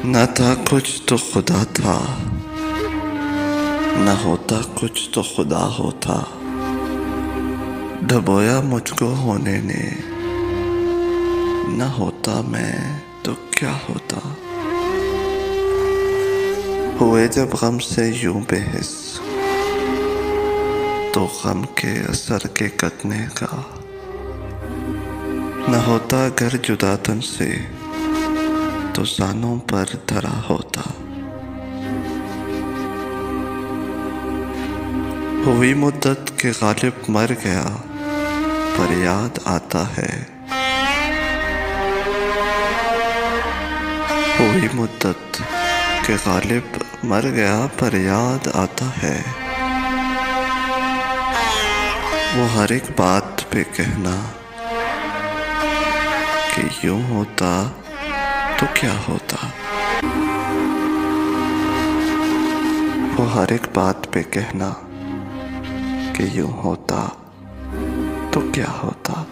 न था कुछ तो खुदा था, न होता कुछ तो खुदा होता। डुबोया मुझको होने ने, न होता मैं तो क्या होता। हुए जब गम से यूं बेहिस, तो गम के असर के कतने का। न होता अगर जुदा तुमसे, तो जानों पर धरा होता। हुई मुद्दत के गालिब मर गया, पर याद आता है। हुई मुद्दत के गालिब मर गया, पर याद आता है। वो हर एक बात पे कहना कि यूं होता तो क्या होता। वो हर एक बात पे कहना कि यूं होता तो क्या होता।